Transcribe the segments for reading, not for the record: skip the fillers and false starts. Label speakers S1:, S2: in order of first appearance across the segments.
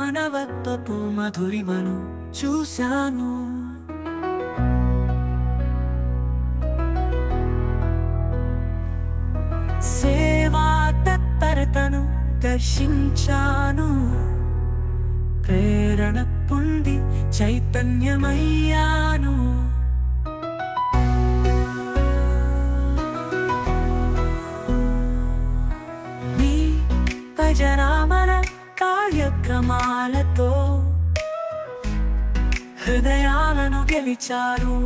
S1: మానవత్వపు మధురిమను చూశాను. సేవా తత్పరతను దర్శించాను. ప్రేరణ పొంది చైతన్యమయ్యాను. మీ భజనామన కార్యక్రమాలతో హృదయాలను గెలిచారు.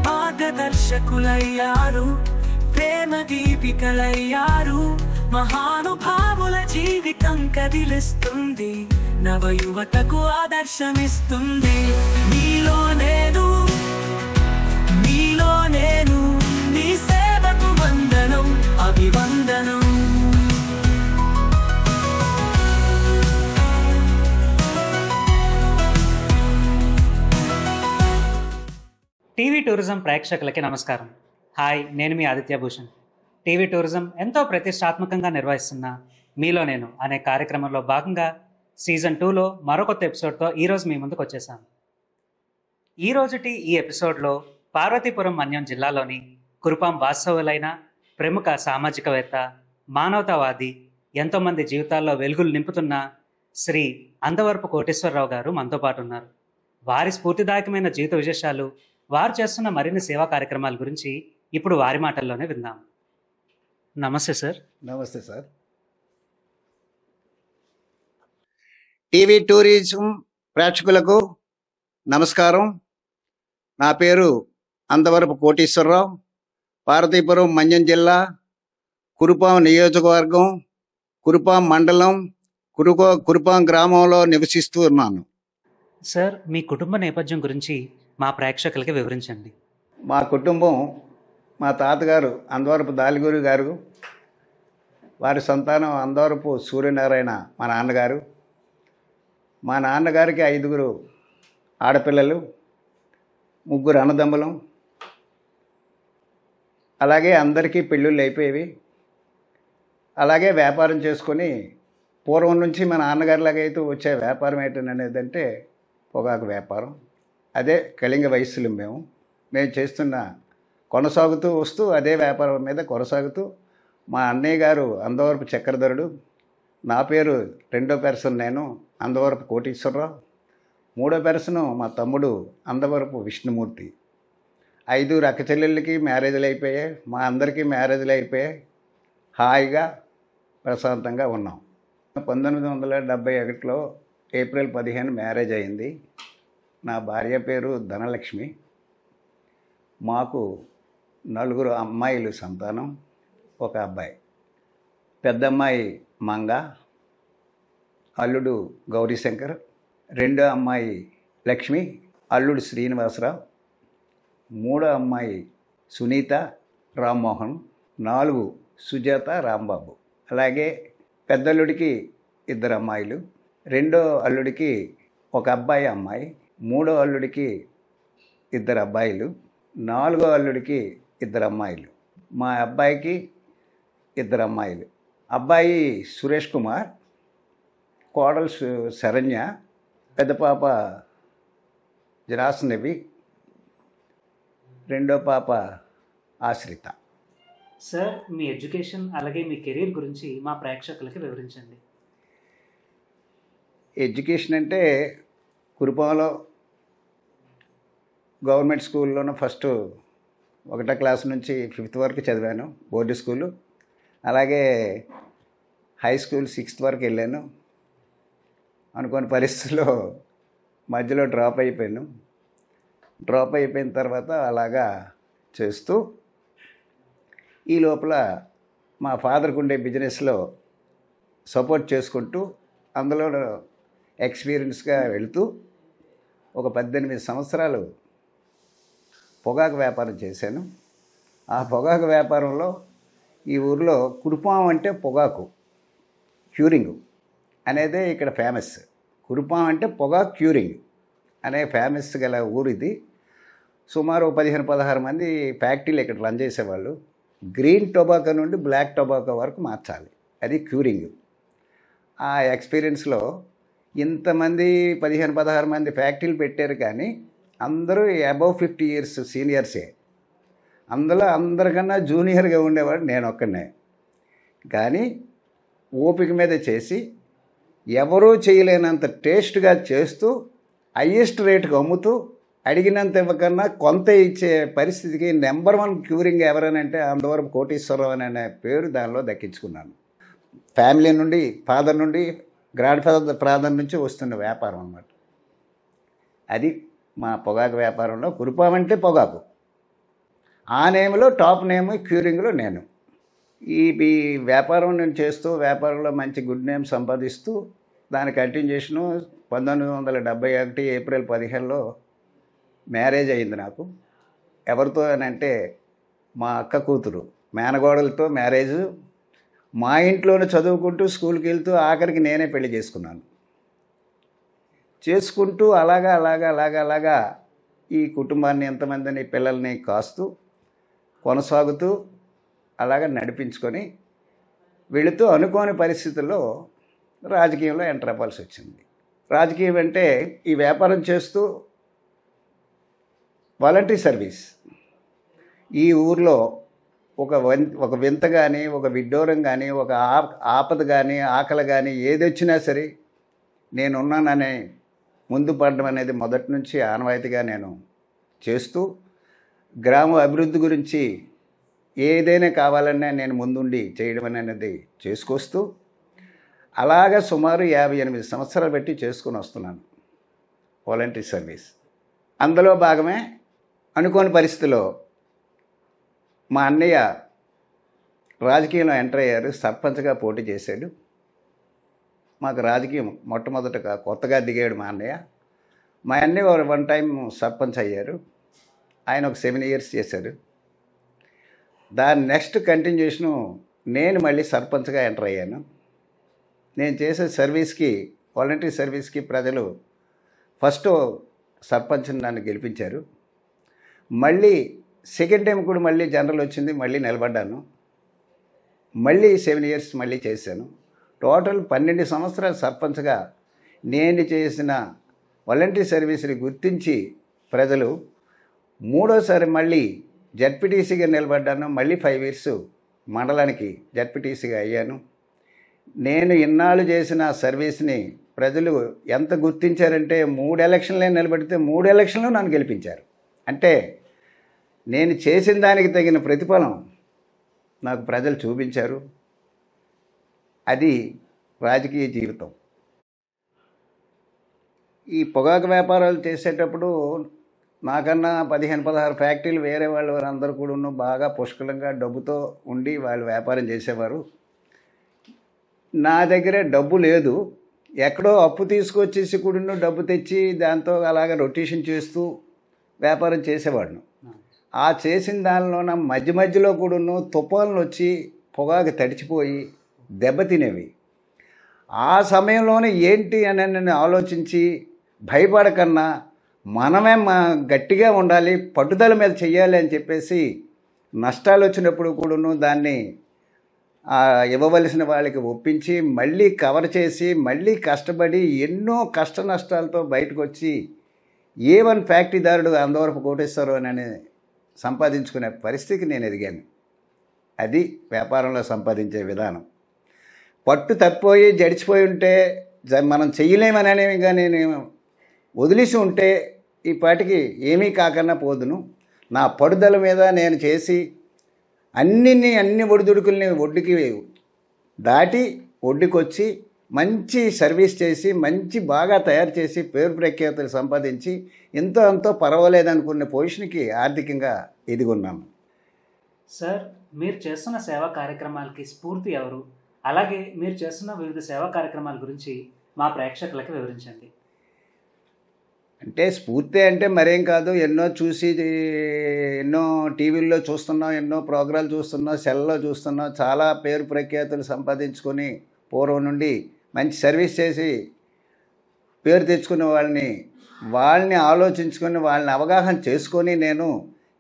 S1: మార్గదర్శకులయ్యారు, ప్రేమ దీపికలయ్యారు. మహానుభావుల జీవితం కదిలిస్తుంది, నవయువతకు ఆదర్శమిస్తుంది. మీలో నేను నీ సేవకు వందనం, అభివందనం.
S2: టీవీ టూరిజం ప్రేక్షకులకి నమస్కారం. హాయ్, నేను మీ ఆదిత్య భూషణ్. టీవీ టూరిజం ఎంతో ప్రతిష్టాత్మకంగా నిర్వహిస్తున్న మీలో నేను అనే కార్యక్రమంలో భాగంగా సీజన్ 2లో మరో కొత్త ఎపిసోడ్తో ఈరోజు మీ ముందుకు వచ్చేసాం. ఈరోజుటి ఈ ఎపిసోడ్లో పార్వతీపురం మన్యం జిల్లాలోని కురుపాం వాస్తవులైన ప్రముఖ సామాజికవేత్త, మానవతావాది, ఎంతోమంది జీవితాల్లో వెలుగులు నింపుతున్న శ్రీ అందవరపు కోటేశ్వరరావు గారు మనతో పాటు ఉన్నారు. వారి స్ఫూర్తిదాయకమైన జీవిత విశేషాలు, వారు చేస్తున్న మరిన్ని సేవా కార్యక్రమాల గురించి ఇప్పుడు వారి మాటల్లోనే విందాం. నమస్తే సార్.
S3: నమస్తే సార్. టీవీ టూరిజం ప్రేక్షకులకు నమస్కారం. నా పేరు అందవరపు కోటేశ్వరరావు. పార్వతీపురం మన్యం జిల్లా, కురుపాం నియోజకవర్గం, కురుపాం మండలం, కురుపాం గ్రామంలో నివసిస్తూ ఉన్నాను.
S2: సార్, మీ కుటుంబ నేపథ్యం గురించి మా ప్రేక్షకులకి వివరించండి.
S3: మా కుటుంబం, మా తాతగారు అందవరపు దాలిగురి గారు, వారి సంతానం అందవరపు సూర్యనారాయణ మా నాన్నగారు. మా నాన్నగారికి 5 ఆడపిల్లలు, 3 అన్నదమ్ములం. అలాగే అందరికీ పెళ్ళిళ్ళు అయిపోయేవి. అలాగే వ్యాపారం చేసుకొని, పూర్వం నుంచి మా నాన్నగారిలాగైతే వచ్చే వ్యాపారం ఏంటనేదంటే పొగాకు వ్యాపారం. అదే కళింగ వయస్సులు మేము చేస్తున్న కొనసాగుతూ వస్తూ అదే వ్యాపారం మీద కొనసాగుతూ, మా అన్నయ్య గారు అందవరపు చక్రధరుడు, నా పేరు 2వ పెర్సన్ నేను అందవరపు కోటేశ్వరరావు, 3వ పెర్సన్ మా తమ్ముడు అందవరపు విష్ణుమూర్తి. 5 అక్క చెల్లెళ్ళకి మ్యారేజ్లు అయిపోయాయి, మా అందరికీ మ్యారేజ్లు అయిపోయాయి. హాయిగా ప్రశాంతంగా ఉన్నాం. 1971లో ఏప్రిల్ 15 మ్యారేజ్ అయింది. నా భార్య పేరు ధనలక్ష్మి. మాకు 4 అమ్మాయిలు సంతానం, 1 అబ్బాయి. పెద్దమ్మాయి మంగ, అల్లుడు గౌరీశంకర్, 2వ అమ్మాయి లక్ష్మి, అల్లుడు శ్రీనివాసరావు, 3వ అమ్మాయి సునీత రామ్మోహన్, 4 సుజాత రాంబాబు. అలాగే పెద్దల్లుడికి 2 అమ్మాయిలు, 2వ అల్లుడికి 1 అబ్బాయి అమ్మాయి, 3వ అల్లుడికి 2 అబ్బాయిలు, 4వ అల్లుడికి 2 అమ్మాయిలు. మా అబ్బాయికి 2 అమ్మాయిలు. అబ్బాయి సురేష్ కుమార్, కోడలు శరణ్య, పెద్ద పాప జరాస్నవి, 2వ పాప ఆశ్రిత.
S2: సార్, మీ ఎడ్యుకేషన్ అలాగే మీ కెరీర్ గురించి మా ప్రేక్షకులకి వివరించండి.
S3: ఎడ్యుకేషన్ అంటే కురుపాంలో గవర్నమెంట్ స్కూల్లోనూ ఫస్ట్ 1వ క్లాస్ నుంచి 5th వరకు చదివాను, బోర్డు స్కూలు. అలాగే హై స్కూల్ 6th వరకు వెళ్ళాను. అనుకోని పరిస్థితుల్లో మధ్యలో డ్రాప్ అయిపోయాను. డ్రాప్ అయిపోయిన తర్వాత అలాగా చేస్తూ ఈ లోపల మా ఫాదర్కి ఉండే బిజినెస్లో సపోర్ట్ చేసుకుంటూ అందులో ఎక్స్పీరియన్స్గా వెళుతూ ఒక 18 సంవత్సరాలు పొగాకు వ్యాపారం చేశాను. ఆ పొగాకు వ్యాపారంలో ఈ ఊరిలో కురుపాం అంటే పొగాకు క్యూరింగ్ అనేదే ఇక్కడ ఫేమస్. కురుపాం అంటే పొగాకు క్యూరింగ్ అనే ఫేమస్ గల ఊరు ఇది. సుమారు 15-16 మంది ఫ్యాక్టరీలు ఇక్కడ రన్ చేసేవాళ్ళు. గ్రీన్ టొబాకో నుండి బ్లాక్ టొబాకో వరకు మార్చాలి, అది క్యూరింగ్. ఆ ఎక్స్పీరియన్స్లో ఇంతమంది 15-16 మంది ఫ్యాక్టరీలు పెట్టారు, కానీ అందరూ అబవ్ 50 ఇయర్స్ సీనియర్సే. అందులో అందరికన్నా జూనియర్గా ఉండేవాడు నేను ఒక్కనే. కానీ ఓపిక మీద చేసి ఎవరూ చేయలేనంత టేస్ట్గా చేస్తూ హయ్యెస్ట్ రేటుకు అమ్ముతూ అడిగినంత ఇవ్వకన్నా కొంత ఇచ్చే పరిస్థితికి నెంబర్ 1 క్యూరింగ్ ఎవరనంటే అంతవరకు కోటీశ్వరరావు అనే పేరు దానిలో దక్కించుకున్నాను. ఫ్యామిలీ నుండి, ఫాదర్ నుండి, గ్రాండ్ ఫాదర్ నుంచి వస్తున్న వ్యాపారం అన్నమాట. అది మా పొగాకు వ్యాపారంలో. కురుపాం అంటే పొగాకు, ఆ నేమ్లో టాప్ నేమ్, క్యూరింగ్లో నేను. ఈ వ్యాపారం నేను చేస్తూ వ్యాపారంలో మంచి గుడ్ నేమ్ సంపాదిస్తూ దాని కంటిన్యూషను 1971 ఏప్రిల్ 15లో మ్యారేజ్ అయింది నాకు. ఎవరితో అని అంటే మా అక్క కూతురు మేనగోడలతో మ్యారేజు. మా ఇంట్లోనే చదువుకుంటూ స్కూల్కి వెళ్తూ ఆఖరికి నేనే పెళ్లి చేసుకుంటూ అలాగా ఈ కుటుంబాన్ని, ఎంతమందిని, పిల్లల్ని కాస్తూ కొనసాగుతూ అలాగా నడిపించుకొని వెళుతూ అనుకోని పరిస్థితుల్లో రాజకీయంలో ఎంటర్ అవ్వాల్సి వచ్చింది. రాజకీయం అంటే ఈ వ్యాపారం చేస్తూ వాలంటరీ సర్వీస్. ఈ ఊర్లో ఒక వింత కానీ, ఒక విడ్డూరం కానీ, ఒక ఆపద కానీ, ఆకలి కానీ ఏది వచ్చినా సరే నేనున్నాననే ముందు పడడం అనేది మొదటి నుంచి ఆనవాయితీగా నేను చేస్తూ, గ్రామ అభివృద్ధి గురించి ఏదైనా కావాలన్నా నేను ముందుండి చేయడం అనేది చేసుకొస్తూ అలాగా సుమారు 58 సంవత్సరాలు పెట్టి చేసుకుని వస్తున్నాను వాలంటరీ సర్వీస్. అందులో భాగమే అనుకోని పరిస్థితిలో మా అన్నయ్య రాజకీయంలో ఎంటర్ అయ్యారు, సర్పంచ్గా పోటీ చేశాడు. మాకు రాజకీయం మొట్టమొదటగా కొత్తగా దిగాడు మా అన్నయ్య. మా అన్నయ్య 1 టైం సర్పంచ్ అయ్యారు. ఆయన ఒక 7 ఇయర్స్ చేశారు. దాని నెక్స్ట్ కంటిన్యూషను నేను మళ్ళీ సర్పంచ్గా ఎంటర్ అయ్యాను. నేను చేసే సర్వీస్కి, వాలంటరీ సర్వీస్కి ప్రజలు ఫస్ట్ సర్పంచ్ని నన్ను గెలిపించారు. మళ్ళీ సెకండ్ టైం కూడా మళ్ళీ జనరల్ వచ్చింది, మళ్ళీ నిలబడ్డాను. మళ్ళీ 7 ఇయర్స్ మళ్ళీ చేశాను. టోటల్ 12 సంవత్సరాలు సర్పంచ్గా నేను చేసిన వాలంటరీ సర్వీస్ని గుర్తించి ప్రజలు మూడోసారి మళ్ళీ జడ్పీటీసీగా నిలబడ్డాను. మళ్ళీ 5 ఇయర్స్ మండలానికి జడ్పీటీసీగా అయ్యాను. నేను ఇన్నాళ్ళు చేసిన సర్వీస్ని ప్రజలు ఎంత గుర్తించారంటే 3 ఎలక్షన్లే నిలబడితే 3 ఎలక్షన్లు నన్ను గెలిపించారు. అంటే నేను చేసిన దానికి తగిన ప్రతిఫలం నాకు ప్రజలు చూపించారు. అది రాజకీయ జీవితం. ఈ పొగాకు వ్యాపారాలు చేసేటప్పుడు నాకన్నా 15-16 ఫ్యాక్టరీలు వేరే వాళ్ళందరూ కూడా బాగా పుష్కలంగా డబ్బుతో ఉండి వాళ్ళు వ్యాపారం చేసేవారు. నా దగ్గర డబ్బు లేదు. ఎక్కడో అప్పు తీసుకొచ్చేసి కూడా డబ్బు తెచ్చి దాంతో అలాగ రొటేషన్ చేస్తూ వ్యాపారం చేసేవాడిను. ఆ చేసిన దానిలోన మధ్యలో కూడా తుఫాన్లు వచ్చి పొగాకు తడిచిపోయి దెబ్బతినేవి. ఆ సమయంలోనే ఏంటి అని నేను ఆలోచించి భయపడకన్నా మనమే గట్టిగా ఉండాలి, పట్టుదల మీద చెయ్యాలి అని చెప్పేసి నష్టాలు వచ్చినప్పుడు కూడాను దాన్ని ఇవ్వవలసిన వాళ్ళకి ఒప్పించి మళ్ళీ కవర్ చేసి మళ్ళీ కష్టపడి ఎన్నో కష్ట నష్టాలతో బయటకు వచ్చి A1 ఫ్యాక్టరీదారుడు అంతవరకు కోటేశ్వరరావు అని సంపాదించుకునే పరిస్థితికి నేను ఎదిగాను. అది వ్యాపారంలో సంపాదించే విధానం. పట్టు తప్పిపోయి జడిచిపోయి ఉంటే మనం చెయ్యలేమనేవి కానీ నేను వదిలేసి ఉంటే ఈ పాటికి ఏమీ కాకన్నా పోదును. నా పడుదల మీద నేను చేసి అన్ని ఒడిదుడుకుల్ని ఒడ్డుకి దాటి ఒడ్డుకొచ్చి మంచి సర్వీస్ చేసి మంచి బాగా తయారు చేసి పేరు ప్రఖ్యాతులు సంపాదించి ఎంతో పర్వాలేదనుకునే పొజిషన్కి ఆర్థికంగా ఎదిగున్నాను.
S2: సార్, మీరు చేస్తున్న సేవా కార్యక్రమాలకి స్ఫూర్తి ఎవరు? అలాగే మీరు చేస్తున్న వివిధ సేవా కార్యక్రమాల గురించి మా ప్రేక్షకులకి వివరించండి.
S3: అంటే స్ఫూర్తి అంటే మరేం కాదు, ఎన్నో చూసి ఎన్నో టీవీల్లో చూస్తున్నాం, ఎన్నో ప్రోగ్రాలు చూస్తున్నాం, సెల్లో చూస్తున్నాం. చాలా పేరు ప్రఖ్యాతులు సంపాదించుకొని పూర్వం నుండి మంచి సర్వీస్ చేసి పేరు తెచ్చుకునే వాళ్ళని ఆలోచించుకొని వాళ్ళని అవగాహన చేసుకొని నేను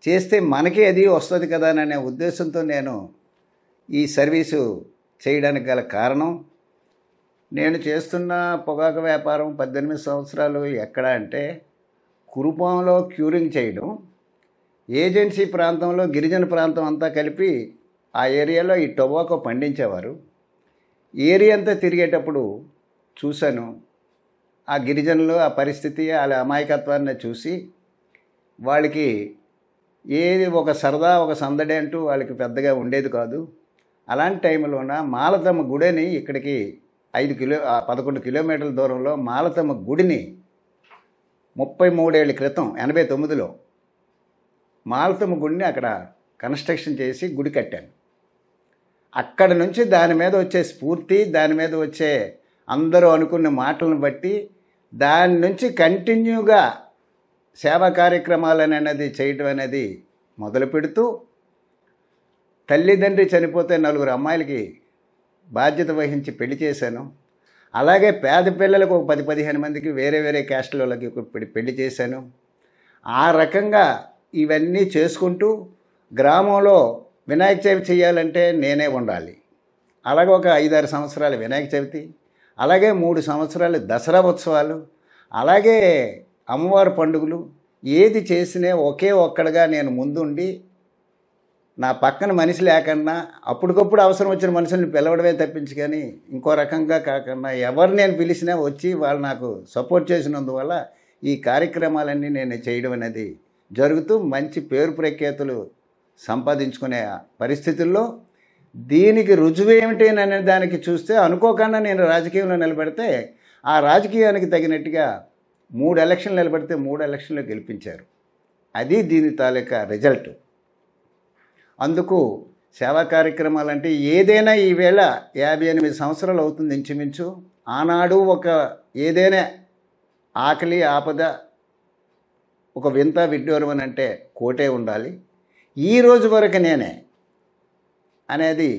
S3: చేస్తే మనకి అది వస్తుంది కదా అనే ఉద్దేశంతో నేను ఈ సర్వీసు చేయడానికి గల కారణం నేను చేస్తున్న పొగాకు వ్యాపారం 18 సంవత్సరాలు ఎక్కడ అంటే కురుపాంలో క్యూరింగ్ చేయడం, ఏజెన్సీ ప్రాంతంలో గిరిజన ప్రాంతం అంతా కలిపి ఆ ఏరియాలో ఈ టొబాకో పండించేవారు. ఏరియా అంతా తిరిగేటప్పుడు చూశాను. ఆ గిరిజనులు ఆ పరిస్థితి, వాళ్ళ అమాయకత్వాన్ని చూసి వాళ్ళకి ఏది ఒక సరదా, ఒక సందడి అంటూ వాళ్ళకి పెద్దగా ఉండేది కాదు. అలాంటి టైంలోన మాలతమ్మ గుడిని ఇక్కడికి 11 కిలోమీటర్ల దూరంలో మాలతమ్మ గుడిని 33 ఏళ్ళ క్రితం 89లో మాలతమ్మ గుడిని అక్కడ కన్స్ట్రక్షన్ చేసి గుడి కట్టాను. అక్కడ నుంచి దాని మీద వచ్చే స్ఫూర్తి, దాని మీద వచ్చే అందరూ అనుకున్న మాటలను బట్టి దాని నుంచి కంటిన్యూగా సేవా కార్యక్రమాలు అనేది చేయడం అనేది మొదలు పెడుతూ, తల్లిదండ్రి చనిపోతే 4 అమ్మాయిలకి బాధ్యత వహించి పెళ్లి చేశాను. అలాగే పేద పిల్లలకు ఒక 10-15 మందికి వేరే వేరే క్యాస్ట్ల వాళ్ళకి పెళ్లి చేశాను. ఆ రకంగా ఇవన్నీ చేసుకుంటూ గ్రామంలో వినాయక చవితి చేయాలంటే నేనే ఉండాలి. అలాగే ఒక 5-6 సంవత్సరాలు వినాయక చవితి, అలాగే 3 సంవత్సరాలు దసరా ఉత్సవాలు, అలాగే అమ్మవారి పండుగలు, ఏది చేసినా ఒకే ఒక్కడిగా నేను ముందుండి నా పక్కన మనిషి లేకుండా అప్పటికప్పుడు అవసరం వచ్చిన మనుషుల్ని పిలవడమే తప్పించి కానీ ఇంకో రకంగా కాకుండా ఎవరు నేను పిలిచినా వచ్చి వాళ్ళు నాకు సపోర్ట్ చేసినందువల్ల ఈ కార్యక్రమాలన్నీ నేను చేయడం అనేది జరుగుతూ మంచి పేరు ప్రఖ్యాతులు సంపాదించుకునే పరిస్థితుల్లో దీనికి రుజువు ఏమిటి అనే దానికి చూస్తే అనుకోకుండా నేను రాజకీయంలో నిలబెడితే ఆ రాజకీయానికి తగినట్టుగా 3 ఎలక్షన్లు నిలబెడితే 3 ఎలక్షన్లు గెలిపించారు. అది దీని తాలూకా రిజల్ట్. అందుకు సేవా కార్యక్రమాలంటే ఏదైనా ఈవేళ 58 సంవత్సరాలు అవుతుంది ఇంచుమించు. ఆనాడు ఒక ఏదైనా ఆకలి ఆపద ఒక వింత విడ్డూరం అని అంటే కోటే ఉండాలి. ఈ రోజు వరకు నేనే అనేది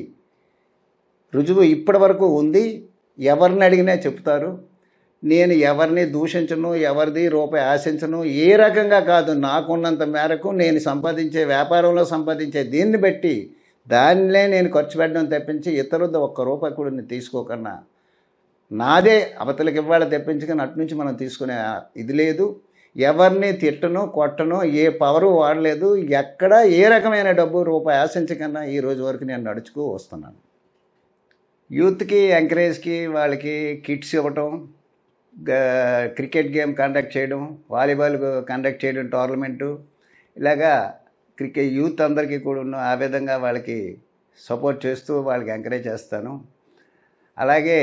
S3: రుజువు ఇప్పటి వరకు ఉంది. ఎవరిని అడిగినా చెప్తారు. నేను ఎవరిని దూషించను, ఎవరిది రూపాయి ఆశించను. ఏ రకంగా కాదు, నాకున్నంత మేరకు నేను సంపాదించే వ్యాపారంలో సంపాదించే దీన్ని బట్టి దానినే నేను ఖర్చు పెట్టడం తప్పించి ఇతరులతో ఒక్క రూపాయి కూడా నేను తీసుకోకన్నా నాదే అవతలకి ఇవ్వాలి తెప్పించుకొని అటు నుంచి మనం తీసుకునే ఇది లేదు. ఎవరిని తిట్టను, కొట్టను, ఏ పవరు వాడలేదు. ఎక్కడ ఏ రకమైన డబ్బు రూపాయి ఆశించకన్నా ఈ రోజు వరకు నేను నడుచుకు వస్తున్నాను. యూత్కి ఎంకరేజ్కి వాళ్ళకి కిట్స్ ఇవ్వటం, క్రికెట్ గేమ్ కండక్ట్ చేయడం, వాలీబాల్ కండక్ట్ చేయడం, టోర్నమెంటు, ఇలాగా యూత్ అందరికీ కూడా ఆ విధంగా వాళ్ళకి సపోర్ట్ చేస్తూ వాళ్ళకి ఎంకరేజ్ చేస్తాను. అలాగే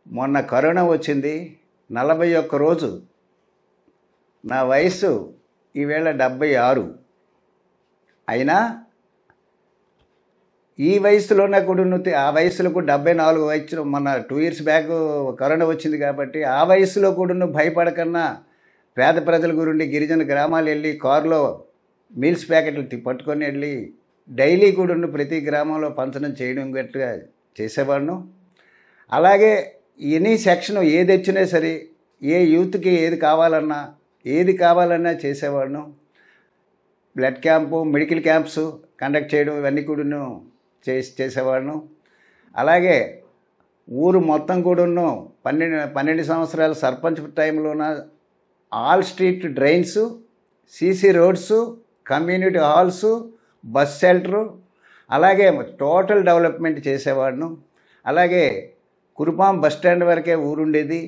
S3: మొన్న కరోనా వచ్చింది. 41 రోజు నా వయసు ఈవేళ 76 అయినా ఈ వయసులోనే కూడా ఆ వయసులో 74 వయసు. మొన్న 2 years బ్యాక్ కరోనా వచ్చింది కాబట్టి ఆ వయసులో కూడా భయపడకన్నా పేద ప్రజల గురించి గిరిజన గ్రామాలు వెళ్ళి కారులో మీల్స్ ప్యాకెట్లు పట్టుకొని వెళ్ళి డైలీ కూడా ప్రతి గ్రామంలో పంచడం చేయడం గట్టిగా చేసేవాడిను. అలాగే ఎనీ సెక్షన్ ఏది వచ్చినా సరే, ఏ యూత్కి ఏది కావాలన్నా చేసేవాడిను. Blood camp, medical camps conduct చేయడం ఇవన్నీ కూడా చేసేవాడిను. అలాగే ఊరు మొత్తం కూడా 12 సంవత్సరాల సర్పంచ్ టైంలోన all street drains, CC roads, community halls, bus shelter, అలాగే టోటల్ డెవలప్మెంట్ చేసేవాడిను. అలాగే కురుపాం బస్ స్టాండ్ వరకే ఊరుండేది.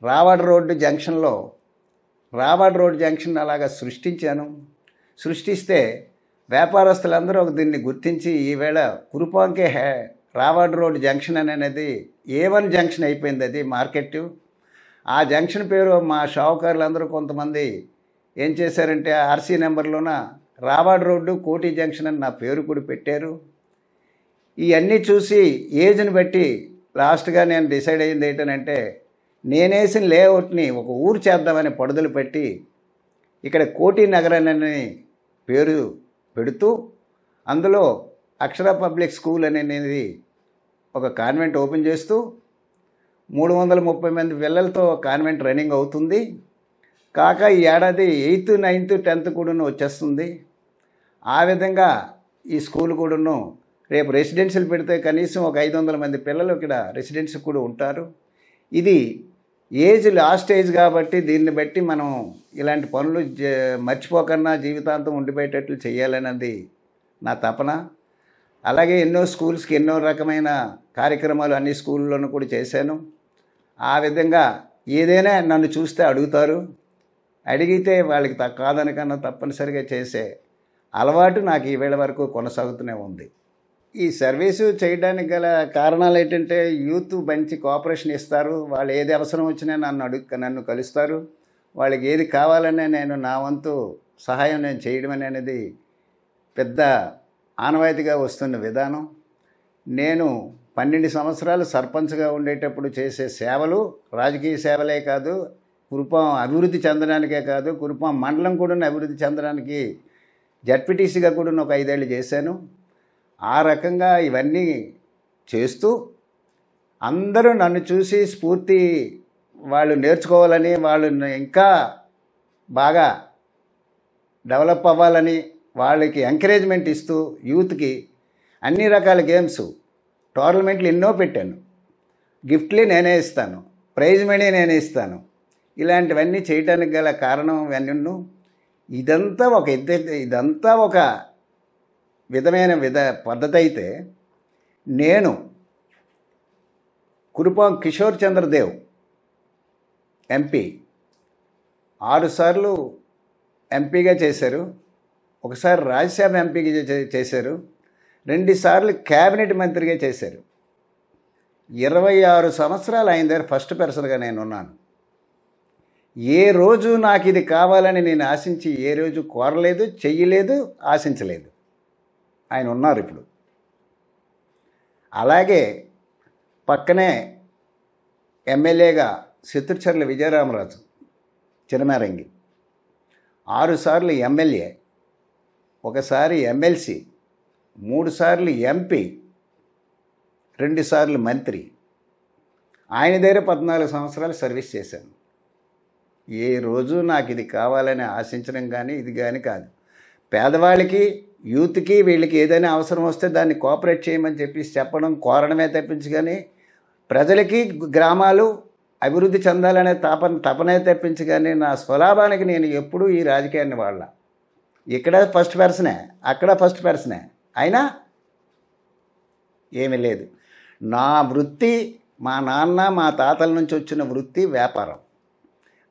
S3: రావాడ రోడ్డు జంక్షన్ అలాగా సృష్టిస్తే వ్యాపారస్తులందరూ దీన్ని గుర్తించి ఈవేళ కురుపాంకే రావాడ రోడ్ జంక్షన్ అనేది A1 జంక్షన్ అయిపోయింది. అది మార్కెట్. ఆ జంక్షన్ పేరు మా షావుకారులందరూ కొంతమంది ఏం చేశారంటే ఆర్సీ నెంబర్లోన రావాడ రోడ్డు కోటి జంక్షన్ అని నా పేరు కూడా పెట్టారు. ఇవన్నీ చూసి ఏజ్ని బట్టి లాస్ట్గా నేను డిసైడ్ అయ్యింది ఏంటంటే నేనేసిన లేఅవుట్ని ఒక ఊరు చేద్దామని పడుదలు పెట్టి ఇక్కడ కోటి నగరం అని పేరు పెడుతూ అందులో అక్షర పబ్లిక్ స్కూల్ అనేది ఒక కాన్వెంట్ ఓపెన్ చేస్తూ 330 మంది పిల్లలతో కాన్వెంట్ రన్నింగ్ అవుతుంది. కాక ఈ ఏడాది 8th, 9th, 10th కూడా వచ్చేస్తుంది. ఆ విధంగా ఈ స్కూల్ కూడాను రేపు రెసిడెన్షియల్ పెడితే కనీసం ఒక 500 మంది పిల్లలు ఇక్కడ రెసిడెన్షియల్ కూడా ఉంటారు. ఇది ఏజ్ లాస్ట్ ఏజ్ కాబట్టి దీన్ని బట్టి మనం ఇలాంటి పనులు మర్చిపోకన్నా జీవితాంతం ఉండిపోయేటట్లు చేయాలన్నది నా తపన. అలాగే ఎన్నో స్కూల్స్కి ఎన్నో రకమైన కార్యక్రమాలు అన్ని స్కూల్లోనూ కూడా చేశాను. ఆ విధంగా ఏదైనా నన్ను చూస్తే అడుగుతారు, అడిగితే వాళ్ళకి కాదనకన్నా తప్పనిసరిగా చేసే అలవాటు నాకు ఈవేళ వరకు కొనసాగుతూనే ఉంది. ఈ సర్వీసు చేయడానికి గల కారణాలు ఏంటంటే యూత్ మంచి కోఆపరేషన్ ఇస్తారు. వాళ్ళు ఏది అవసరం వచ్చినా నన్ను కలుస్తారు. వాళ్ళకి ఏది కావాలనే నేను నా వంతు సహాయం నేను చేయడం అనేది పెద్ద ఆనవాయితీగా వస్తున్న విధానం. నేను 12 సంవత్సరాలు సర్పంచ్గా ఉండేటప్పుడు చేసే సేవలు రాజకీయ సేవలే కాదు, కురుపాం అభివృద్ధి చెందడానికే కాదు, కురుపాం మండలం కూడా అభివృద్ధి చెందడానికి జడ్పీటీసీగా కూడా ఒక 5 ఏళ్ళు చేశాను. ఆ రకంగా ఇవన్నీ చేస్తూ అందరూ నన్ను చూసి స్ఫూర్తి వాళ్ళు నేర్చుకోవాలని, వాళ్ళు ఇంకా బాగా డెవలప్ అవ్వాలని వాళ్ళకి ఎంకరేజ్మెంట్ ఇస్తూ యూత్కి అన్ని రకాల గేమ్స్ టోర్నమెంట్లు ఎన్నో పెట్టాను. గిఫ్ట్లీ నేనే ఇస్తాను, ప్రైజ్ మనీ నేనే ఇస్తాను. ఇలాంటివన్నీ చేయడానికి గల కారణం ఇవన్నీ ఇదంతా ఒక విధమైన పద్ధతి అయితే, నేను కురుపాం కిషోర్ చంద్రదేవ్ ఎంపీ 6 సార్లు ఎంపీగా చేశారు, ఒకసారి రాజ్యసభ ఎంపీగా చేశారు, 2 సార్లు క్యాబినెట్ మంత్రిగా చేశారు. 26 సంవత్సరాలు ఆయన దగ్గర ఫస్ట్ పర్సన్గా నేను ఉన్నాను. ఏ రోజు నాకు ఇది కావాలని నేను ఆశించి ఏ రోజు కోరలేదు, చెయ్యలేదు, ఆశించలేదు. ఆయన ఉన్నారు ఇప్పుడు. అలాగే పక్కనే ఎమ్మెల్యేగా శత్రుచర్ల విజయరామరాజు చిరమేరంగి 6 సార్లు ఎమ్మెల్యే, ఒకసారి ఎమ్మెల్సీ, 3 సార్లు ఎంపీ, 2 సార్లు మంత్రి. ఆయన దగ్గర 14 సంవత్సరాలు సర్వీస్ చేశాను. ఏ రోజు నాకు ఇది కావాలని ఆశించడం కానీ ఇది కానీ కాదు. పేదవాళ్ళకి, యూత్కి, వీళ్ళకి ఏదైనా అవసరం వస్తే దాన్ని కోఆపరేట్ చేయమని చెప్పడం, కోరడమే తప్పించి కానీ ప్రజలకి గ్రామాలు అభివృద్ధి చెందాలనే తపనే తప్పించి కానీ నా స్వలాభానికి నేను ఎప్పుడూ ఈ రాజకీయాన్ని వాడాల. ఇక్కడ ఫస్ట్ పర్సనే, అక్కడ ఫస్ట్ పర్సనే, అయినా ఏమీ లేదు. నా వృత్తి, మా నాన్న మా తాతల నుంచి వచ్చిన వృత్తి వ్యాపారం.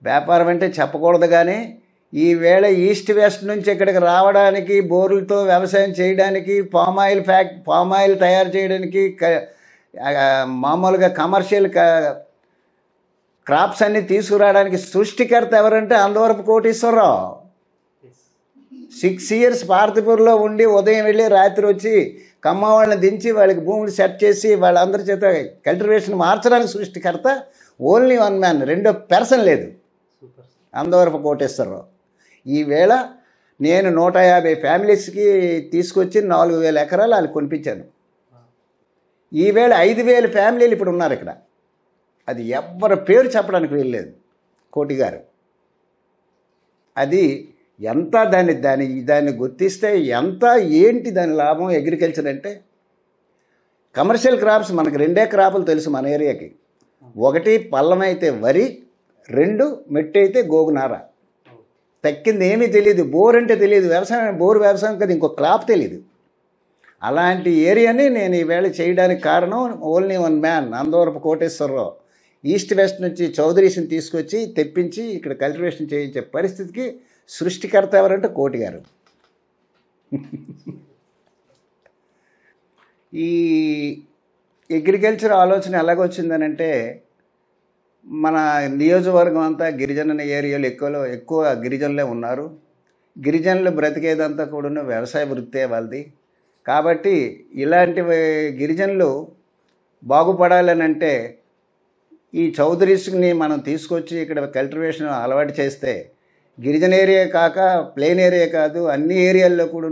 S3: వ్యాపారం అంటే చెప్పకూడదు కానీ ఈవేళ ఈస్ట్ వెస్ట్ నుంచి ఇక్కడికి రావడానికి, బోర్లతో వ్యవసాయం చేయడానికి, పామ్ ఆయిల్ తయారు చేయడానికి, మామూలుగా కమర్షియల్ క్రాప్స్ అన్నీ తీసుకురావడానికి సృష్టికర్త ఎవరంటే అందవరపు కోటీశ్వరరావు. 6 ఇయర్స్ పార్తిపూర్లో ఉండి ఉదయం వెళ్ళి రాత్రి వచ్చి కమ్మ వాళ్ళని దించి వాళ్ళకి భూములు సెట్ చేసి వాళ్ళందరి చేత కల్టివేషన్ మార్చడానికి సృష్టికర్త ఓన్లీ వన్ మ్యాన్, రెండో పర్సన్ లేదు, అందవరపు కోటేశ్వరరావు. ఈవేళ నేను 150 ఫ్యామిలీస్కి తీసుకొచ్చి 4,000 ఎకరాలు వాళ్ళకి కొనిపించాను. ఈవేళ 5,000 ఫ్యామిలీలు ఇప్పుడు ఉన్నారు ఇక్కడ. అది ఎవ్వరి పేరు చెప్పడానికి వీల్లేదు. కోటి గారు అది ఎంత దాన్ని గుర్తిస్తే ఎంత ఏంటి దాని లాభం. అగ్రికల్చర్ అంటే కమర్షియల్ క్రాప్స్ మనకు 2 క్రాపులు తెలుసు మన ఏరియాకి. 1 పల్లం అయితే వరి, 2 మెట్టు అయితే గోగునార. తక్కింది ఏమీ తెలియదు. బోర్ అంటే తెలియదు, వ్యవసాయం బోర్ వ్యవసాయం కదా, ఇంకో క్రాప్ తెలియదు. అలాంటి ఏరియాని నేను ఈవేళ చేయడానికి కారణం only one man, Andavarapu Koteswararao. East west నుంచి చౌదరీస్ని తీసుకొచ్చి తెప్పించి ఇక్కడ కల్టివేషన్ చేయించే పరిస్థితికి సృష్టికర్త ఎవరంటే కోటి గారు. ఈ అగ్రికల్చర్ ఆలోచన ఎలాగొచ్చిందనంటే, మన నియోజకవర్గం అంతా గిరిజన ఏరియాలో ఎక్కువ గిరిజనులే ఉన్నారు. గిరిజనులు బ్రతికేదంతా కూడా వ్యవసాయ వృత్తే వాళ్ళది. కాబట్టి ఇలాంటి గిరిజనులు బాగుపడాలని అంటే ఈ చౌదరీస్ని మనం తీసుకొచ్చి ఇక్కడ కల్టివేషన్ అలవాటు చేస్తే గిరిజన ఏరియా కాక ప్లెయిన్ ఏరియా కాదు, అన్ని ఏరియాల్లో కూడా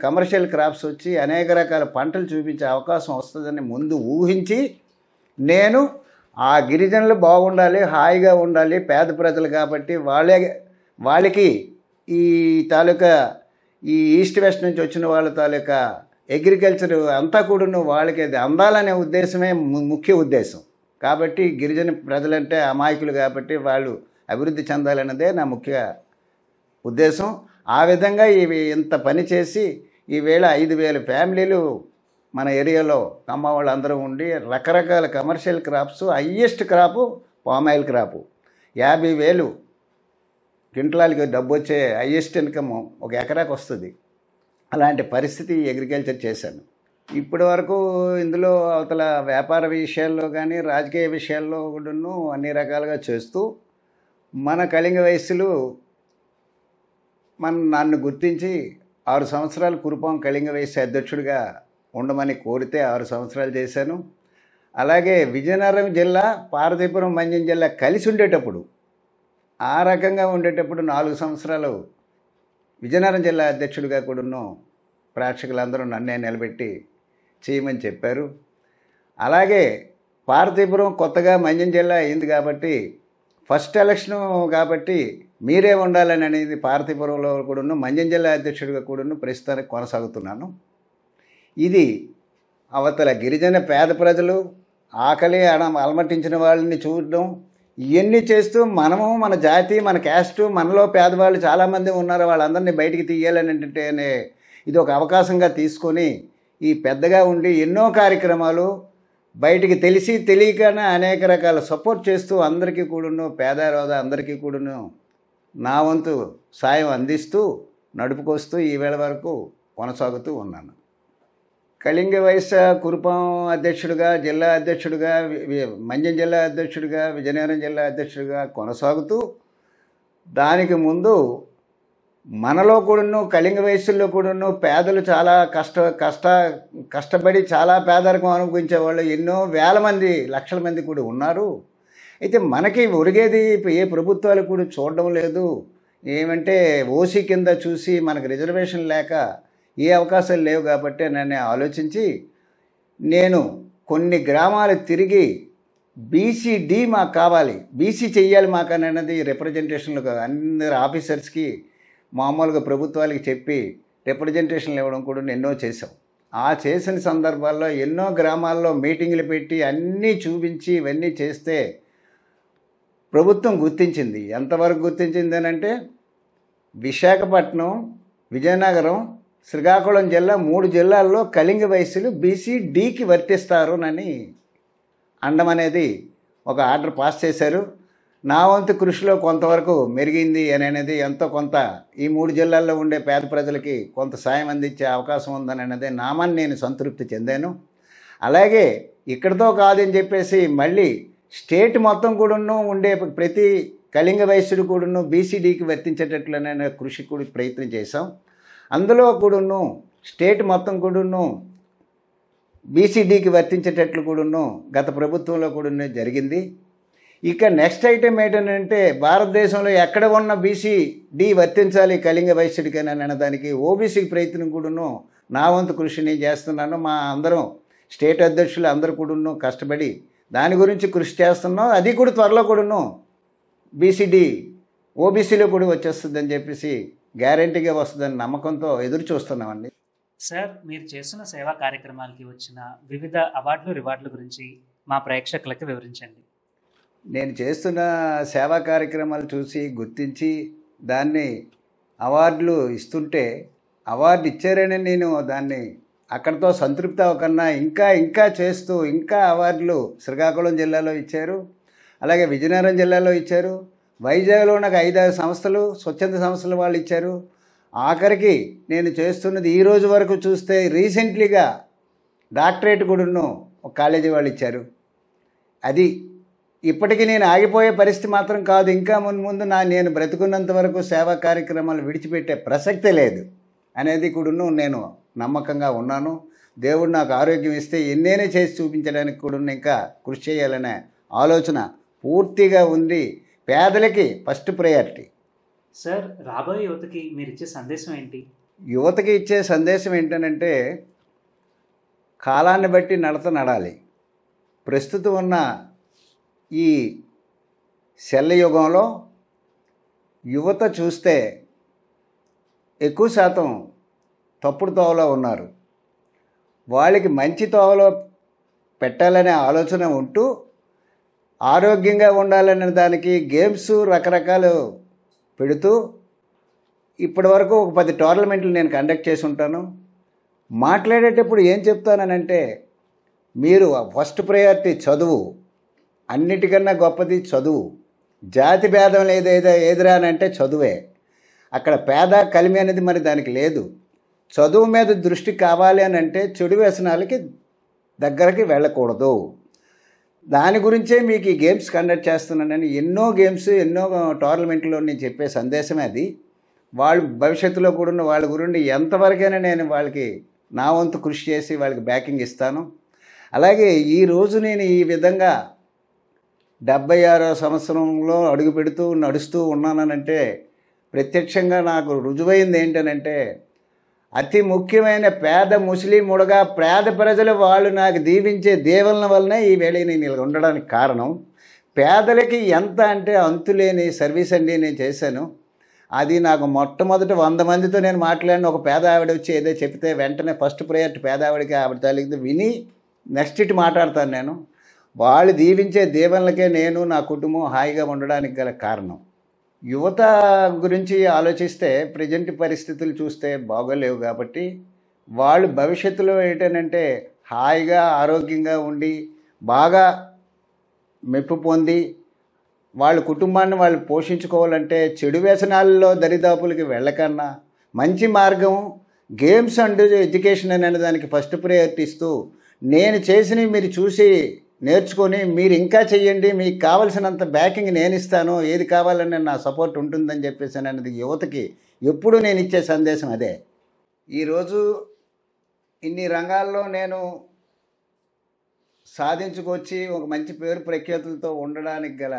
S3: కమర్షియల్ క్రాప్స్ వచ్చి అనేక రకాల పంటలు చూపించే అవకాశం వస్తుందని ముందు ఊహించి నేను ఆ గిరిజనులు బాగుండాలి, హాయిగా ఉండాలి, పేద ప్రజలు కాబట్టి వాళ్ళకి ఈ తాలూకా ఈ ఈస్ట్ వెస్ట్ నుంచి వచ్చిన వాళ్ళ తాలూకా అగ్రికల్చర్ అంతా కూడా వాళ్ళకి అది అందాలనే ఉద్దేశమే ముఖ్య ఉద్దేశం. కాబట్టి గిరిజన ప్రజలంటే అమాయకులు కాబట్టి వాళ్ళు అభివృద్ధి చెందాలన్నదే నా ముఖ్య ఉద్దేశం. ఆ విధంగా ఇవి ఇంత పని చేసి ఈవేళ 5,000 ఫ్యామిలీలు మన ఏరియాలో కమ్మ వాళ్ళందరూ ఉండి రకరకాల commercial crops, highest crop palm oil crop 50,000 క్వింటాలకి డబ్బు వచ్చే హయ్యెస్ట్ ఇన్కమ్ ఒక ఎకరాకు వస్తుంది. అలాంటి పరిస్థితి అగ్రికల్చర్ చేశాను. ఇప్పటి వరకు ఇందులో అవతల వ్యాపార విషయాల్లో కానీ రాజకీయ విషయాల్లో కూడాను అన్ని రకాలుగా చేస్తూ మన కళింగ వయస్సులు నన్ను గుర్తించి 6 సంవత్సరాలు కురుపాం కళింగ వయస్సు అధ్యక్షుడిగా ఉండమని కోరితే 6 సంవత్సరాలు చేశాను. అలాగే విజయనగరం జిల్లా, పార్వతీపురం, మన్యం జిల్లా కలిసి ఉండేటప్పుడు ఆ రకంగా ఉండేటప్పుడు 4 సంవత్సరాలు విజయనగరం జిల్లా అధ్యక్షుడిగా కూడాను ప్రేక్షకులందరూ నన్నే నిలబెట్టి చేయమని చెప్పారు. అలాగే పార్వతీపురం కొత్తగా మన్యం జిల్లా అయింది కాబట్టి ఫస్ట్ ఎలక్షను కాబట్టి మీరే ఉండాలని అనేది పార్వతీపురంలో కూడాను మన్యం జిల్లా అధ్యక్షుడిగా కూడాను ప్రస్తుతానికి కొనసాగుతున్నాను. ఇది అవతల గిరిజన పేద ప్రజలు ఆకలి అలమటించిన వాళ్ళని చూడడం ఇవన్నీ చేస్తూ మనము మన జాతి, మన క్యాస్టు, మనలో పేదవాళ్ళు చాలామంది ఉన్నారు, వాళ్ళందరినీ బయటికి తీయాలని అంటే ఇది ఒక అవకాశంగా తీసుకొని ఈ పెద్దగా ఉండి ఎన్నో కార్యక్రమాలు బయటికి తెలిసి తెలియకనే అనేక రకాల సపోర్ట్ చేస్తూ అందరికీ కూడాను పేద అందరికీ కూడాను నా వంతు సాయం అందిస్తూ నడుపుకొస్తూ ఈవేళ వరకు కొనసాగుతూ ఉన్నాను. కళింగ వయస్సు కురుపాం అధ్యక్షుడిగా, జిల్లా అధ్యక్షుడిగా, మన్యం జిల్లా అధ్యక్షుడిగా, విజయనగరం జిల్లా అధ్యక్షుడిగా కొనసాగుతూ దానికి ముందు మనలో కూడాను కళింగ వయస్సుల్లో కూడాను పేదలు చాలా కష్టపడి చాలా పేదరికం అనుభవించేవాళ్ళు ఎన్నో వేల మంది, లక్షల మంది కూడా ఉన్నారు. అయితే మనకి ఒరిగేది ఏ ప్రభుత్వాలు కూడా చూడడం లేదు. ఏమంటే ఓసీ కింద చూసి మనకు రిజర్వేషన్ లేక ఏ అవకాశాలు లేవు కాబట్టి నన్ను ఆలోచించి నేను కొన్ని గ్రామాలు తిరిగి బీసీ మాకు కావాలి, బీసీ చెయ్యాలి మాకు అన్నది రిప్రజెంటేషన్లు అందరు ఆఫీసర్స్కి మామూలుగా ప్రభుత్వాలకి చెప్పి రిప్రజెంటేషన్లు ఇవ్వడం కూడా ఎన్నో చేసాం. ఆ చేసిన సందర్భాల్లో ఎన్నో గ్రామాల్లో మీటింగులు పెట్టి అన్నీ చూపించి ఇవన్నీ చేస్తే ప్రభుత్వం గుర్తించింది. ఎంతవరకు గుర్తించింది అని అంటే విశాఖపట్నం, విజయనగరం, శ్రీకాకుళం జిల్లా 3 జిల్లాల్లో కళింగ వయస్సులు బీసీ-డీకి వర్తిస్తారునని అనడం అనేది ఒక ఆర్డర్ పాస్ చేశారు. నా వంతు కృషిలో కొంతవరకు మెరిగింది అనేది ఎంతో కొంత ఈ 3 జిల్లాల్లో ఉండే పేద ప్రజలకి కొంత సాయం అందించే అవకాశం ఉందని అనేది నామని నేను సంతృప్తి చెందాను. అలాగే ఇక్కడితో కాదని చెప్పేసి మళ్ళీ స్టేట్ మొత్తం కూడాను ఉండే ప్రతి కళింగ వయస్సుడు కూడాను బీసీ-డీకి వర్తించేటట్లనే కృషి కూడా ప్రయత్నం చేశాం. అందులో కూడాను స్టేట్ మొత్తం కూడాను బీసీ-డీకి వర్తించేటట్లు కూడాను గత ప్రభుత్వంలో కూడా జరిగింది. ఇక నెక్స్ట్ ఐటెం ఏంటంటే భారతదేశంలో ఎక్కడ ఉన్న బీసీ-డీ వర్తించాలి కళింగ వయస్సుడికి అని అనడానికి ఓబీసీకి ప్రయత్నం కూడాను నా వంతు కృషిని చేస్తున్నాను. మా అందరం స్టేట్ అధ్యక్షులు అందరూ కూడాను కష్టపడి దాని గురించి కృషి చేస్తున్నాం. అది కూడా త్వరలో కూడాను బీసీ-డీ ఓబీసీలో కూడా వచ్చేస్తుందని చెప్పేసి గ్యారంటీగా వస్తుందని నమ్మకంతో ఎదురు చూస్తున్నామండి.
S2: సార్, మీరు చేస్తున్న సేవా కార్యక్రమాలకి వచ్చిన వివిధ అవార్డులు, రివార్డుల గురించి మా ప్రేక్షకులకి వివరించండి.
S3: నేను చేస్తున్న సేవా కార్యక్రమాలు చూసి గుర్తించి దాన్ని అవార్డులు ఇస్తుంటే అవార్డు ఇచ్చారని నేను దాన్ని అక్కడితో సంతృప్తి అవ్వకన్నా ఇంకా చేస్తూ ఇంకా అవార్డులు శ్రీకాకుళం జిల్లాలో ఇచ్చారు, అలాగే విజయనగరం జిల్లాలో ఇచ్చారు, వైజాగ్లో నాకు 5-6 సంస్థలు స్వచ్ఛంద సంస్థలు వాళ్ళు ఇచ్చారు. ఆఖరికి నేను చేస్తున్నది ఈ రోజు వరకు చూస్తే రీసెంట్లీగా డాక్టరేట్ కూడాను ఒక కాలేజీ వాళ్ళు ఇచ్చారు. అది ఇప్పటికీ నేను ఆగిపోయే పరిస్థితి మాత్రం కాదు. ఇంకా ముందు నేను బ్రతుకున్నంత వరకు సేవా కార్యక్రమాలు విడిచిపెట్టే ప్రసక్తే లేదు అనేది కూడాను నేను నమ్మకంగా ఉన్నాను. దేవుడు నాకు ఆరోగ్యం ఇస్తే ఎన్నేనే చేసి చూపించడానికి కూడా ఇంకా కృషి చేయాలనే ఆలోచన పూర్తిగా ఉంది. పేదలకి ఫస్ట్ ప్రయారిటీ.
S2: సార్, రాబోయే యువతకి మీరు ఇచ్చే సందేశం ఏంటి?
S3: యువతకి ఇచ్చే సందేశం ఏంటంటే కాలాన్ని బట్టి నడాలి. ప్రస్తుతం ఉన్న ఈ శల్య యుగంలో యువత చూస్తే ఎక్కువ శాతం తప్పుడు తోవలో ఉన్నారు. వాళ్ళకి మంచి తోవలో పెట్టాలనే ఆలోచన ఉంటూ ఆరోగ్యంగా ఉండాలనే దానికి గేమ్స్ రకరకాలు పెడుతూ ఇప్పటి వరకు ఒక 10 టోర్నమెంట్లు నేను కండక్ట్ చేసి ఉంటాను. మాట్లాడేటప్పుడు ఏం చెప్తానంటే, మీరు ఫస్ట్ ప్రయారిటీ చదువు, అన్నిటికన్నా గొప్పది చదువు. జాతి భేదం ఏదిరా అని అంటే చదువే. అక్కడ పేద కలిమి అనేది మరి దానికి లేదు. చదువు మీద దృష్టి కావాలి అని అంటే చెడు వ్యసనాలకి దగ్గరికి వెళ్ళకూడదు. దాని గురించే మీకు ఈ గేమ్స్ కండక్ట్ చేస్తున్నానని ఎన్నో గేమ్స్ ఎన్నో టోర్నమెంట్లో నేను చెప్పే సందేశమే అది. వాళ్ళు భవిష్యత్తులో కూడా ఉన్న వాళ్ళ గురించి ఎంతవరకైనా నేను వాళ్ళకి నా వంతు కృషి చేసి వాళ్ళకి బ్యాకింగ్ ఇస్తాను. అలాగే ఈరోజు నేను ఈ విధంగా 76వ సంవత్సరంలో అడుగు పెడుతూ నడుస్తూ ఉన్నానంటే ప్రత్యక్షంగా నాకు రుజువైంది ఏంటనంటే, అతి ముఖ్యమైన పేద ముస్లిం ఉడగా పేద ప్రజలు వాళ్ళు నాకు దీవించే దీవెనల వల్లనే ఈ వేళ నేను ఇలా ఉండడానికి కారణం. పేదలకి ఎంత అంటే అంతులేని సర్వీస్ అండి నేను చేశాను. అది నాకు మొట్టమొదటి 100 మందితో నేను మాట్లాడిన ఒక పేద ఆవిడ వచ్చి ఏదో చెప్తే వెంటనే ఫస్ట్ ప్రయారిటీ పేద ఆవిడకి ఆవిడ తాలికి విని నెక్స్ట్ ఇటు మాట్లాడతాను నేను. వాళ్ళు దీవించే దీవెనలకే నేను నా కుటుంబం హాయిగా ఉండడానికి గల కారణం. యువత గురించి ఆలోచిస్తే ప్రజెంట్ పరిస్థితులు చూస్తే బాగోలేవు కాబట్టి వాళ్ళు భవిష్యత్తులో ఏంటంటే హాయిగా ఆరోగ్యంగా ఉండి బాగా మెప్పు పొంది వాళ్ళ కుటుంబాన్ని వాళ్ళు పోషించుకోవాలంటే చెడు వ్యసనాల్లో దరిదాపులకి వెళ్ళకన్నా మంచి మార్గం గేమ్స్ అండ్ ఎడ్యుకేషన్ అనే దానికి ఫస్ట్ ప్రయారిటీ ఇస్తూ నేను చేసినవి మీరు చూసి నేర్చుకొని మీరు ఇంకా చెయ్యండి, మీకు కావలసినంత బ్యాకింగ్ నేను ఇస్తాను, ఏది కావాలని నా సపోర్ట్ ఉంటుందని చెప్పేసి అనేది యువతకి ఎప్పుడూ నేను ఇచ్చే సందేశం అదే. ఈరోజు ఇన్ని రంగాల్లో నేను సాధించుకొచ్చి ఒక మంచి పేరు ప్రఖ్యాతులతో ఉండడానికి గల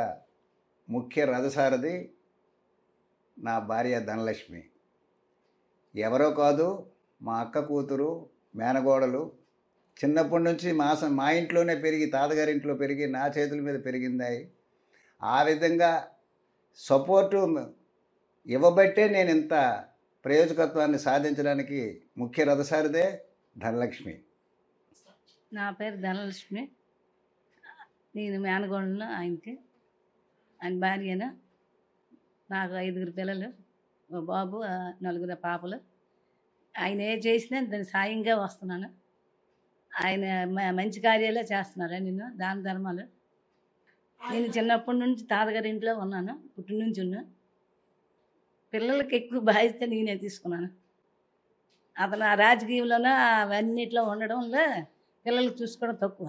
S3: ముఖ్య రథసారథి నా భార్య ధనలక్ష్మి. ఎవరో కాదు, మా అక్క కూతురు మేనగోడలు. చిన్నప్పటి నుంచి మా ఇంట్లోనే పెరిగి తాతగారింట్లో పెరిగి నా చేతుల మీద పెరిగింది. ఆ విధంగా సపోర్టు ఇవ్వబట్టే నేను ఇంత ప్రయోజకత్వాన్ని సాధించడానికి ముఖ్య రథసారథే ధనలక్ష్మి.
S4: నా పేరు ధనలక్ష్మి. నేను మేనగోడను ఆయనకి. ఆయన భార్యను. నాకు 5 పిల్లలు, ఓ బాబు, 4 పాపలు. ఆయన ఏ చేసినా దాని సాయంగా వస్తున్నాను. ఆయన మంచి కార్యాలే చేస్తున్నారు. నేను దాన ధర్మాలు. నేను చిన్నప్పటి నుంచి తాతగారి ఇంట్లో ఉన్నాను, పుట్టి నుంచి ఉన్నా. పిల్లలకి ఎక్కువ బాధ్యత నేనే తీసుకున్నాను. అతను ఆ రాజకీయంలోనూ అవన్నిట్లో ఉండడంలో పిల్లలకు చూసుకోవడం తక్కువ.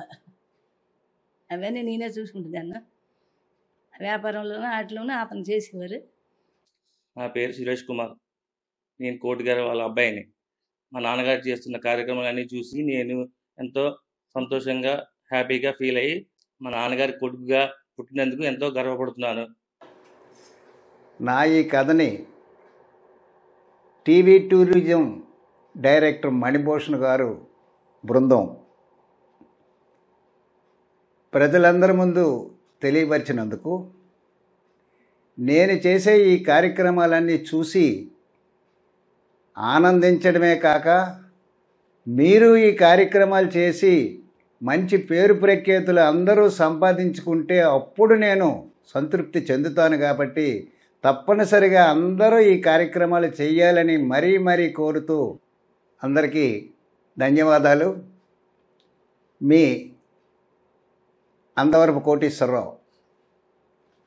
S4: అవన్నీ నేనే చూసుకుంటుందాన్ని. వ్యాపారంలోనూ వాటిలోనూ అతను చేసేవారు.
S5: నా పేరు సురేష్ కుమార్. నేను కోటి గారు వాళ్ళ అబ్బాయిని. మా నాన్నగారు చేస్తున్న కార్యక్రమాలన్నీ చూసి నేను ఎంతో సంతోషంగా హ్యాపీగా ఫీల్ అయ్యి మా నాన్నగారి కొడుకుగా పుట్టినందుకు ఎంతో గర్వపడుతున్నాను.
S3: నా ఈ కథని టీవీ టూరిజం డైరెక్టర్ మణిభూషణ్ గారు బృందం ప్రజలందరి ముందు తెలియపరిచినందుకు, నేను చేసే ఈ కార్యక్రమాలన్నీ చూసి ఆనందించడమే కాక మీరు ఈ కార్యక్రమాలు చేసి మంచి పేరు ప్రఖ్యాతులు అందరూ సంపాదించుకుంటే అప్పుడు నేను సంతృప్తి చెందుతాను. కాబట్టి తప్పనిసరిగా అందరూ ఈ కార్యక్రమాలు చేయాలని మరీ మరీ కోరుతూ అందరికీ ధన్యవాదాలు. మీ అందవరపు కోటీశ్వరరావు.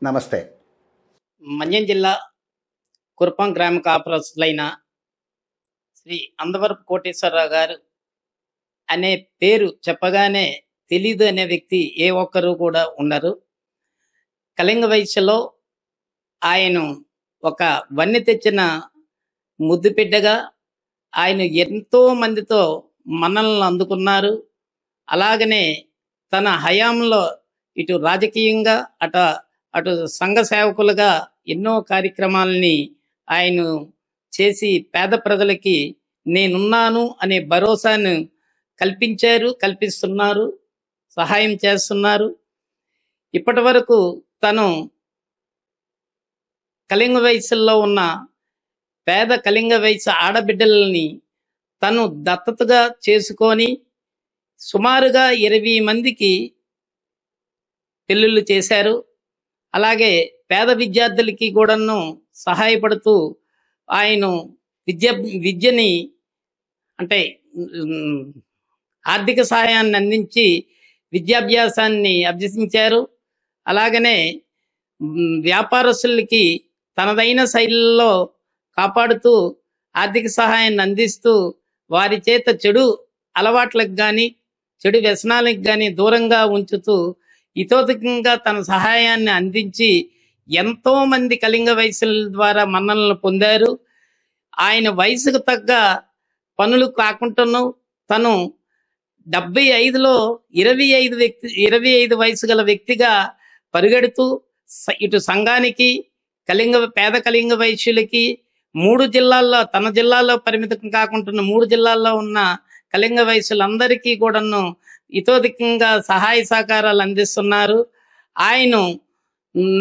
S3: నమస్తే.
S6: మన్యం జిల్లా కుర్పం గ్రామ కాపురస్తులైన శ్రీ అందవరపు కోటేశ్వరరావు గారు అనే పేరు చెప్పగానే తెలీదు అనే వ్యక్తి ఏ ఒక్కరు కూడా ఉండరు. కళింగ వయసులో ఆయన ఒక వన్నె తెచ్చిన ముద్దుబిడ్డగా ఆయన ఎంతో మందితో మన్ననలు అందుకున్నారు. అలాగనే తన హయాంలో ఇటు రాజకీయంగా అటు సంఘ సేవకులుగా ఎన్నో కార్యక్రమాలని ఆయన చేసి పేద ప్రజలకి నేనున్నాను అనే భరోసాను కల్పిస్తున్నారు, సహాయం చేస్తున్నారు. ఇప్పటి వరకు తను కళింగ వయసులో ఉన్న పేద కళింగ వయసు ఆడబిడ్డలని తను దత్తతగా చేసుకొని సుమారుగా 20 మందికి పెళ్ళిళ్ళు చేశారు. అలాగే పేద విద్యార్థులకి కూడాను సహాయపడుతూ ఆయన విద్యని అంటే ఆర్థిక సహాయాన్ని అందించి విద్యాభ్యాసాన్ని అభ్యసించారు. అలాగనే వ్యాపారస్తులకి తనదైన శైలిలో కాపాడుతూ ఆర్థిక సహాయాన్ని అందిస్తూ వారి చేత చెడు అలవాట్లకు కానీ చెడు వ్యసనాలకు కానీ దూరంగా ఉంచుతూ ఇతోధికంగా తన సహాయాన్ని అందించి ఎంతో మంది కళింగ వయసుల ద్వారా మన్ననలు పొందారు. ఆయన వయసుకు తగ్గ పనులు కాకుండా తను 75లో 25 వయసు గల వ్యక్తిగా పరిగెడుతూ ఇటు సంఘానికి పేద కళింగ వైశ్యులకి 3 జిల్లాల్లో తన జిల్లాలో పరిమితం కాకుండా 3 జిల్లాల్లో ఉన్న కళింగ వయసులందరికీ కూడాను ఇతోధికంగా సహాయ సహకారాలు అందిస్తున్నారు. ఆయన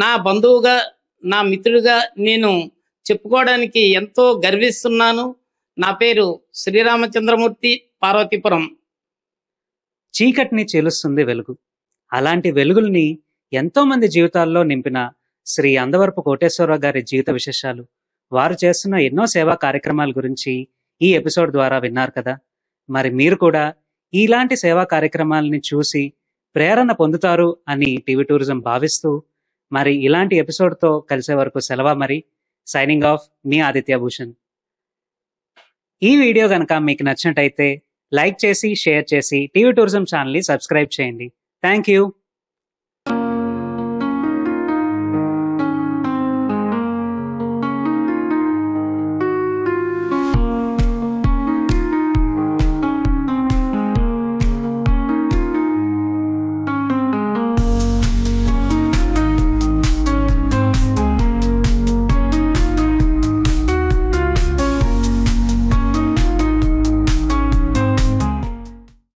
S6: నా బంధువుగా నా మిత్రుడిగా నేను చెప్పుకోవడానికి ఎంతో గర్విస్తున్నాను. నా పేరు శ్రీరామచంద్రమూర్తి, పార్వతీపురం.
S2: చీకటిని చేలుస్తుంది వెలుగు. అలాంటి వెలుగుల్ని ఎంతో మంది జీవితాల్లో నింపిన శ్రీ అందవరపు కోటేశ్వరరావు గారి జీవిత విశేషాలు, వారు చేస్తున్న ఎన్నో సేవా కార్యక్రమాల గురించి ఈ ఎపిసోడ్ ద్వారా విన్నారు కదా. మరి మీరు కూడా ఇలాంటి సేవా కార్యక్రమాలని చూసి ప్రేరణ పొందుతారు అని టీవీ టూరిజం భావిస్తూ మరి ఇలాంటి ఎపిసోడ్తో కలిసే వరకు సెలవు. మరి సైనింగ్ ఆఫ్, మీ ఆదిత్య భూషణ్. ఈ వీడియో కనుక మీకు నచ్చినట్టయితే లైక్ చేసి షేర్ చేసి టీవీ టూరిజం ఛానల్ని సబ్స్క్రైబ్ చేయండి. Thank you.